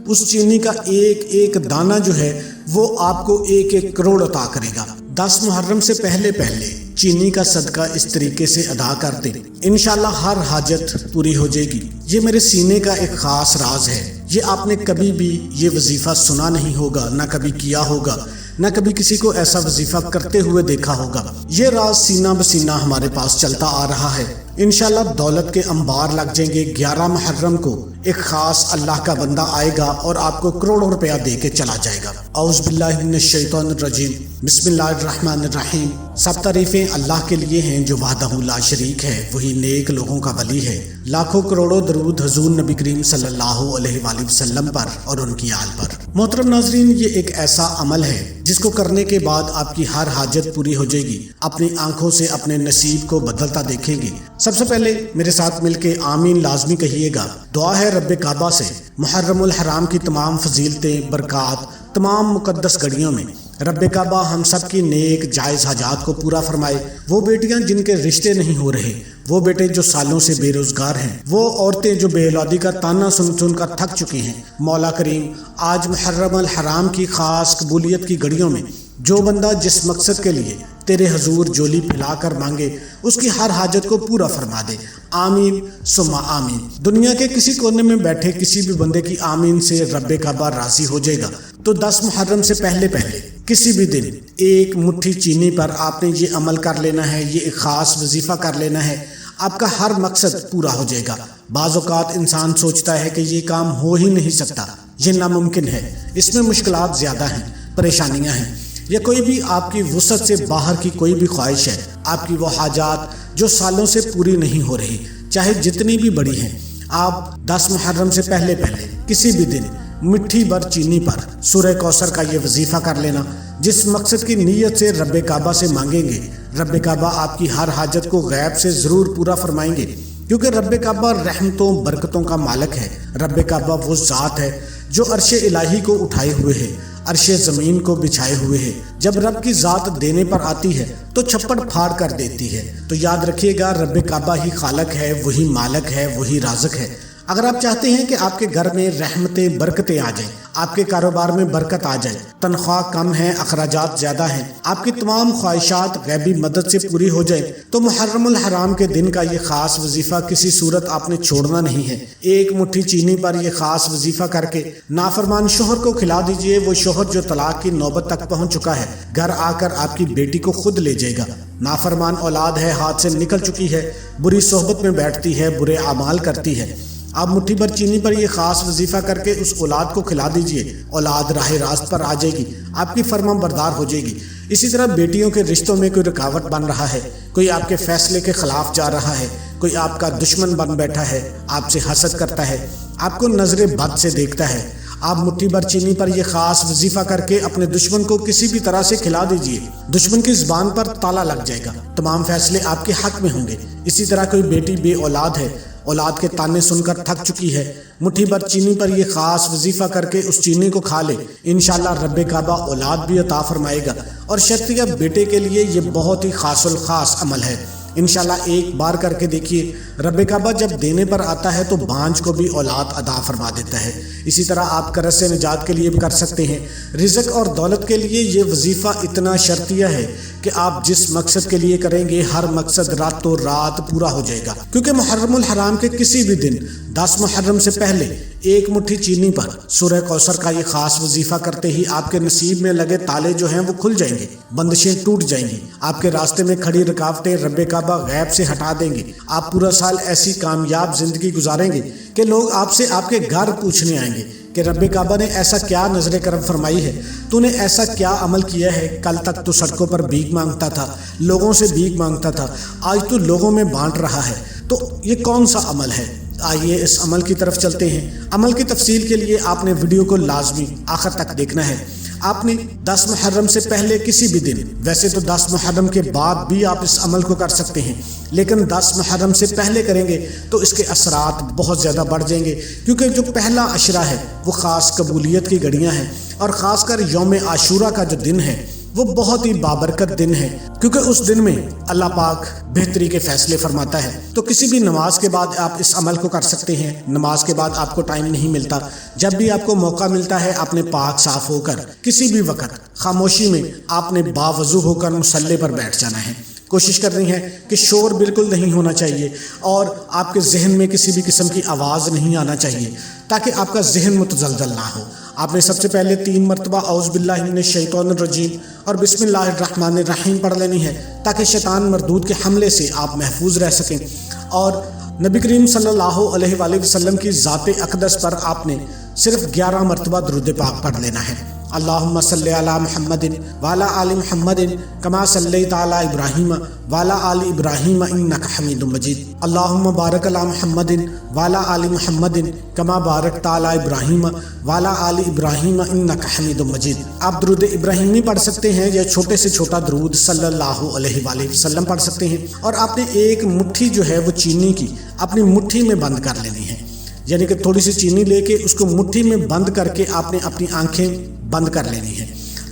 اس چینی کا ایک ایک دانہ جو ہے وہ آپ کو 1-1 کروڑ عطا کرے گا۔ 10 محرم سے پہلے چینی کا صدقہ اس طریقے سے ادا کر دیں، انشاءاللہ ہر حاجت پوری ہو جائے گی۔ یہ میرے سینے کا ایک خاص راز ہے، یہ آپ نے کبھی بھی یہ وظیفہ سنا نہیں ہوگا، نہ کبھی کیا ہوگا، نہ کبھی کسی کو ایسا وظیفہ کرتے ہوئے دیکھا ہوگا۔ یہ راز سینہ بسینہ ہمارے پاس چلتا آ رہا ہے۔ انشاءاللہ دولت کے انبار لگ جائیں گے۔ 11 محرم کو ایک خاص اللہ کا بندہ آئے گا اور آپ کو کروڑوں روپیہ دے کے چلا جائے گا۔ اعوذ باللہ من الشیطان الرجیم، بسم اللہ الرحمن الرحیم۔ سب تعریفیں اللہ کے لیے ہیں جو وحدہ لا شریک ہے، وہی نیک لوگوں کا ولی ہے۔ لاکھوں کروڑوں درود حضور نبی کریم صلی اللہ علیہ وآلہ وسلم پر اور ان کی آل پر۔ محترم ناظرین، یہ ایک ایسا عمل ہے جس کو کرنے کے بعد آپ کی ہر حاجت پوری ہو جائے گی، اپنی آنکھوں سے اپنے نصیب کو بدلتا دیکھیں گے۔ سب سے پہلے میرے ساتھ مل کے آمین لازمی کہیے گا۔ دعا ہے رب کعبہ سے محرم الحرام کی تمام فضیلتیں، برکات تمام مقدس گھڑیوں میں رب کعبہ ہم سب کی نیک جائز حاجات کو پورا فرمائے۔ وہ بیٹیاں جن کے رشتے نہیں ہو رہے، وہ بیٹے جو سالوں سے بے روزگار ہیں، وہ عورتیں جو بے اولادی کا تانا سن کر تھک چکی ہیں، مولا کریم آج محرم الحرام کی خاص قبولیت کی گھڑیوں میں جو بندہ جس مقصد کے لیے تیرے حضور جولی پھیلا کر مانگے، اس کی ہر حاجت کو پورا فرما دے۔ آمین ثم آمین۔ دنیا کے کسی کونے میں بیٹھے کسی بھی بندے کی آمین سے رب کعبہ راضی ہو جائے گا۔ تو 10 محرم سے پہلے کسی بھی دن 1 مٹھی چینی پر آپ نے یہ عمل کر لینا ہے، یہ ایک خاص وظیفہ کر لینا ہے، آپ کا ہر مقصد پورا ہو جائے گا۔ بعض اوقات انسان سوچتا ہے کہ یہ کام ہو ہی نہیں سکتا، یہ ناممکن ہے، اس میں مشکلات زیادہ ہیں، پریشانیاں ہیں، یا کوئی بھی آپ کی وسعت سے باہر کی کوئی بھی خواہش ہے، آپ کی وہ حاجات جو سالوں سے پوری نہیں ہو رہی، چاہے جتنی بھی بڑی ہیں، آپ 10 محرم سے پہلے کسی بھی دن مٹھی بھر چینی پر سورہ کوثر کا یہ وظیفہ کر لینا۔ جس مقصد کی نیت سے رب کعبہ سے مانگیں گے، رب کعبہ آپ کی ہر حاجت کو غیب سے ضرور پورا فرمائیں گے، کیونکہ رب کعبہ رحمتوں برکتوں کا مالک ہے۔ رب کعبہ وہ ذات ہے جو عرش الہی کو اٹھائے ہوئے ہے، عرش زمین کو بچھائے ہوئے ہے۔ جب رب کی ذات دینے پر آتی ہے تو چھپڑ پھاڑ کر دیتی ہے۔ تو یاد رکھیے گا، رب کعبہ ہی خالق ہے، وہی مالک ہے، وہی رازق ہے۔ اگر آپ چاہتے ہیں کہ آپ کے گھر میں رحمتیں برکتیں آ جائیں، آپ کے کاروبار میں برکت آ جائے، تنخواہ کم ہے، اخراجات زیادہ ہیں، آپ کی تمام خواہشات غیبی مدد سے پوری ہو جائیں، تو محرم الحرام کے دن کا یہ خاص وظیفہ کسی صورت آپ نے چھوڑنا نہیں ہے۔ 1 مٹھی چینی پر یہ خاص وظیفہ کر کے نافرمان شوہر کو کھلا دیجئے۔ وہ شوہر جو طلاق کی نوبت تک پہنچ چکا ہے، گھر آ کر آپ کی بیٹی کو خود لے جائے گا۔ نافرمان اولاد ہے، ہاتھ سے نکل چکی ہے، بری صحبت میں بیٹھتی ہے، برے اعمال کرتی ہے، آپ مٹھی بھر چینی پر یہ خاص وظیفہ کر کے اس اولاد کو کھلا دیجئے، اولاد راہ راست پر آ جائے گی، آپ کی فرما بردار ہو جائے گی۔ اسی طرح بیٹیوں کے رشتوں میں کوئی رکاوٹ بن رہا ہے، کوئی آپ کے فیصلے کے خلاف جا رہا ہے، کوئی آپ کا دشمن بن بیٹھا ہے، آپ سے حسد کرتا ہے، آپ کو نظر بد سے دیکھتا ہے، آپ مٹھی بھر چینی پر یہ خاص وظیفہ کر کے اپنے دشمن کو کسی بھی طرح سے کھلا دیجئے۔ دشمن کی زبان پر تالا لگ جائے گا، تمام فیصلے آپ کے حق میں ہوں گے۔ اسی طرح کوئی بیٹی بے اولاد ہے، اولاد کے تانے سن کر تھک چکی ہے، مٹھی بھر چینی پر یہ خاص وظیفہ کر کے اس چینی کو کھا لے، انشاءاللہ رب کعبہ اولاد بھی عطا فرمائے گا۔ اور شرطیہ بیٹے کے لیے یہ بہت ہی خاص الخاص عمل ہے۔ انشاءاللہ ایک بار کر کے دیکھیے، رب کعبہ جب دینے پر آتا ہے تو بانجھ کو بھی اولاد عطا فرما دیتا ہے۔ اسی طرح آپ قرض سے نجات کے لیے بھی کر سکتے ہیں۔ رزق اور دولت کے لیے یہ وظیفہ اتنا شرطیہ ہے کہ آپ جس مقصد کے لیے کریں گے، ہر مقصد راتوں رات پورا ہو جائے گا، کیونکہ محرم الحرام کے کسی بھی دن 10 محرم سے پہلے 1 مٹھی چینی پر سورہ کوثر کا یہ خاص وظیفہ کرتے ہی آپ کے نصیب میں لگے تالے جو ہیں وہ کھل جائیں گے، بندشیں ٹوٹ جائیں گی، آپ کے راستے میں کھڑی رکاوٹیں رب کعبہ غیب سے ہٹا دیں گے۔ آپ پورا سال ایسی کامیاب زندگی گزاریں گے کہ لوگ آپ سے آپ کے گھر پوچھنے آئیں گے کہ رب کعبہ نے ایسا کیا نظر کرم فرمائی ہے، تو نے ایسا کیا عمل کیا ہے؟ کل تک تو سڑکوں پر بھیک مانگتا تھا، لوگوں سے بھیک مانگتا تھا، آج تو لوگوں میں بانٹ رہا ہے، تو یہ کون سا عمل ہے؟ آئیے اس عمل کی طرف چلتے ہیں۔ عمل کی تفصیل کے لیے آپ نے ویڈیو کو لازمی آخر تک دیکھنا ہے۔ آپ نے 10 محرم سے پہلے کسی بھی دن، ویسے تو 10 محرم کے بعد بھی آپ اس عمل کو کر سکتے ہیں، لیکن 10 محرم سے پہلے کریں گے تو اس کے اثرات بہت زیادہ بڑھ جائیں گے، کیونکہ جو پہلا عشرہ ہے وہ خاص قبولیت کی گھڑیاں ہیں، اور خاص کر یوم عاشورہ کا جو دن ہے وہ بہت ہی بابرکت دن ہے، کیونکہ اس دن میں اللہ پاک بہتری کے فیصلے فرماتا ہے۔ تو کسی بھی نماز کے بعد آپ اس عمل کو کر سکتے ہیں۔ نماز کے بعد آپ کو ٹائم نہیں ملتا، جب بھی آپ کو موقع ملتا ہے آپ نے پاک صاف ہو کر کسی بھی وقت خاموشی میں آپ نے باوضو ہو کر مصلی پر بیٹھ جانا ہے۔ کوشش کرنی ہے کہ شور بالکل نہیں ہونا چاہیے اور آپ کے ذہن میں کسی بھی قسم کی آواز نہیں آنا چاہیے، تاکہ آپ کا ذہن متزلزل نہ ہو۔ آپ نے سب سے پہلے 3 مرتبہ اعوذ باللہ من الشیطان الرجیم اور بسم اللہ الرحمن الرحیم پڑھ لینی ہے، تاکہ شیطان مردود کے حملے سے آپ محفوظ رہ سکیں۔ اور نبی کریم صلی اللہ علیہ وآلہ وسلم کی ذات اقدس پر آپ نے صرف 11 مرتبہ درود پاک پڑھ لینا ہے۔ اللہم صلی علی محمد وعلی آل محمد کما صلیت علی ابراہیم وعلی آل ابراہیم انک حمید مجید۔ اللہم بارک علی محمد وعلی آل محمد کما بارکت علی ابراہیم وعلی آل ابراہیم انک حمید مجید۔ آپ درود ابراہیمی پڑھ سکتے ہیں یا چھوٹے سے چھوٹا درود صلی اللہ علیہ وآلہ وسلم پڑھ سکتے ہیں، اور آپ نے ایک مٹھی جو ہے وہ چینی کی اپنی مٹھی میں بند کر لینی ہے، یعنی کہ تھوڑی سی چینی لے کے اس کو مٹھی میں بند کر کے آپ نے اپنی آنکھیں بند کر لینی ہے۔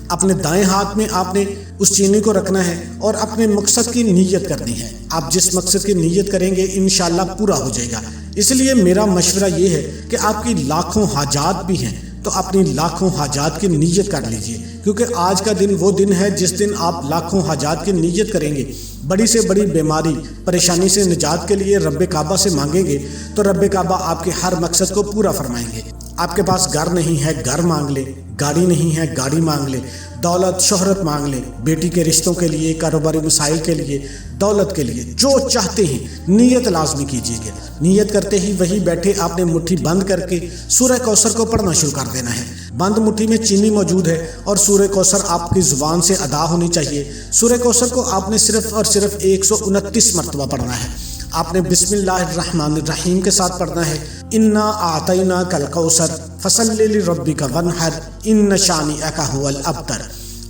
اپنے دائیں ہاتھ میں آپ نے اس چینی کو رکھنا ہے اور اپنے مقصد کی نیت کرنی ہے۔ آپ جس مقصد کی نیت کریں گے انشاءاللہ پورا ہو جائے گا۔ اس لیے میرا مشورہ یہ ہے کہ آپ کی لاکھوں حاجات بھی ہیں تو اپنی لاکھوں حاجات کی نیت کر لیجئے، کیونکہ آج کا دن وہ دن ہے جس دن آپ لاکھوں حاجات کی نیت کریں گے۔ بڑی سے بڑی بیماری پریشانی سے نجات کے لیے رب کعبہ سے مانگیں گے تو رب کعبہ آپ کے ہر مقصد کو پورا فرمائیں گے۔ آپ کے پاس گھر نہیں ہے گھر مانگ لے، گاڑی نہیں ہے گاڑی مانگ لے، دولت شہرت مانگ لے، بیٹی کے رشتوں کے لیے، کاروباری مسائل کے لیے، دولت کے لیے، جو چاہتے ہیں نیت لازمی کیجیے گا۔ نیت کرتے ہی وہی بیٹھے آپ نے مٹھی بند کر کے سورہ کوثر کو پڑھنا شروع کر دینا ہے۔ بند مٹھی میں چینی موجود ہے اور سورہ کوثر آپ کی زبان سے ادا ہونی چاہیے۔ سورہ کوثر کو آپ نے صرف اور صرف 129 مرتبہ پڑھنا ہے۔ آپ نے بسم اللہ الرحمن الرحیم کے ساتھ پڑھنا ہے، انا اعطیناک الکوثر فصلی لربک وانحر ان شانئک هو الابتر۔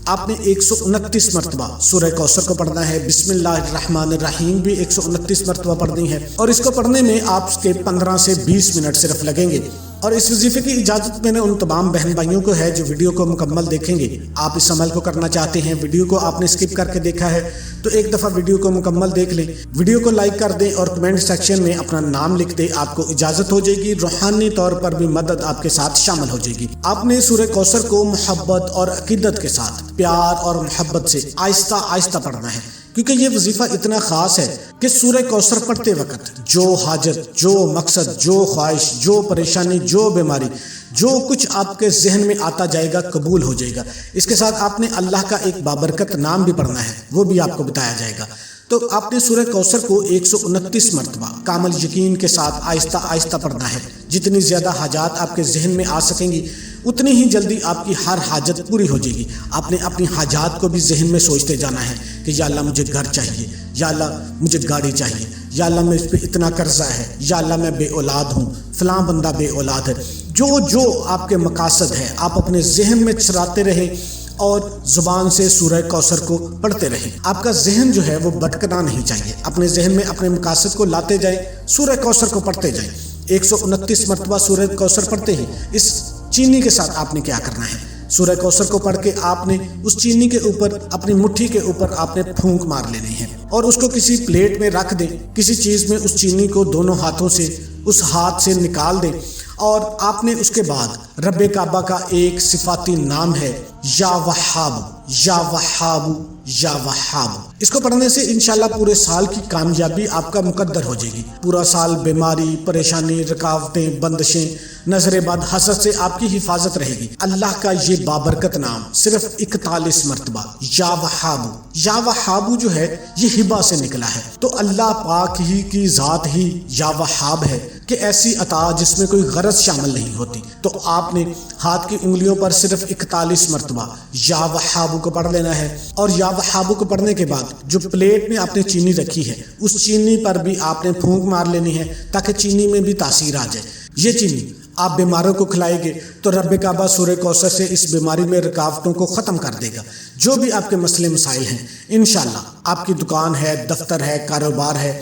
آپ نے 129 مرتبہ سورہ کوثر کو پڑھنا ہے۔ بسم اللہ الرحمن الرحیم بھی 129 مرتبہ پڑھنی ہے، اور اس کو پڑھنے میں آپ کے 15 سے 20 منٹ صرف لگیں گے۔ اور اس وظیفے کی اجازت میں نے ان تمام بہن بھائیوں کو ہے جو ویڈیو کو مکمل دیکھیں گے۔ آپ اس عمل کو کرنا چاہتے ہیں، ویڈیو کو آپ نے اسکپ کر کے دیکھا ہے تو ایک دفعہ ویڈیو کو مکمل دیکھ لیں، ویڈیو کو لائک کر دیں اور کمنٹ سیکشن میں اپنا نام لکھ دیں۔ آپ کو اجازت ہو جائے گی، روحانی طور پر بھی مدد آپ کے ساتھ شامل ہو جائے گی۔ آپ نے سورہ کوثر کو محبت اور عقیدت کے ساتھ، پیار اور محبت سے آہستہ آہستہ پڑھنا ہے، کیونکہ یہ وظیفہ اتنا خاص ہے کہ سورہ کوثر پڑھتے وقت جو حاجت، جو مقصد، جو خواہش، جو پریشانی، جو بیماری، جو کچھ آپ کے ذہن میں آتا جائے گا قبول ہو جائے گا۔ اس کے ساتھ آپ نے اللہ کا ایک بابرکت نام بھی پڑھنا ہے، وہ بھی آپ کو بتایا جائے گا۔ تو آپ نے سورہ کوثر کو 129 مرتبہ کامل یقین کے ساتھ آہستہ آہستہ پڑھنا ہے۔ جتنی زیادہ حاجات آپ کے ذہن میں آ سکیں گی اتنی ہی جلدی آپ کی ہر حاجت پوری ہو جائے گی۔ آپ نے اپنی حاجات کو بھی ذہن میں سوچتے جانا ہے کہ یا اللہ مجھے گھر چاہیے، یا اللہ مجھے گاڑی چاہیے، یا اللہ میں اس پہ اتنا قرضہ ہے، یا اللہ میں بے اولاد ہوں، فلاں بندہ بے اولاد ہے۔ جو آپ کے مقاصد ہے آپ اپنے ذہن میں چراتے رہیں اور زبان سے سورہ کوثر کو پڑھتے رہیں۔ آپ کا ذہن جو ہے وہ بھٹکنا نہیں چاہیے، اپنے ذہن میں اپنے مقاصد کو لاتے جائیں، سورہ کوثر کو پڑھتے جائیں۔ 129 مرتبہ سورہ کوثر پڑھتے ہی اس چینی کے ساتھ آپ نے کیا کرنا ہے، سورہ کوثر کو پڑھ کے آپ نے اس چینی کے اوپر، اپنی مٹھی کے اوپر آپ نے پھونک مار لینی ہے، اور اس کو کسی پلیٹ میں رکھ دیں، کسی چیز میں اس چینی کو دونوں ہاتھوں سے اس ہاتھ سے نکال دیں، اور آپ نے اس کے بعد رب کعبہ کا ایک صفاتی نام ہے یا وہاب، یا وہاب، یا وہاب۔ اس کو پڑھنے سے انشاءاللہ پورے سال کی کامیابی آپ کا مقدر ہو جائے گی۔ پورا سال بیماری، پریشانی، رکاوٹیں، بندشیں، نظر بد، حسد سے آپ کی حفاظت رہے گی۔ اللہ کا یہ بابرکت نام صرف 41 مرتبہ یا وہاب، یا وہاب جو ہے یہ ہبہ سے نکلا ہے، تو اللہ پاک ہی کی ذات ہی یا وہاب ہے کہ ایسی عطا جس میں کوئی غرض شامل نہیں ہوتی۔ تو آپ نے ہاتھ کی انگلیوں پر صرف 41 مرتبہ یا وہاب کو پڑھ لینا ہے، اور یا وہاب کو پڑھنے کے بعد جو پلیٹ میں آپ نے چینی رکھی ہے اس چینی پر بھی آپ نے پھونک مار لینی ہے تاکہ چینی میں بھی تاثیر آ جائے۔ یہ چینی آپ بیماروں کو کھلائیں گے تو رب کعبہ سورہ کوثر سے اس بیماری میں رکاوٹوں کو ختم کر دے گا۔ جو بھی آپ کے مسئلے مسائل ہیں انشاءاللہ، آپ کی دکان ہے، دفتر ہے، کاروبار ہے،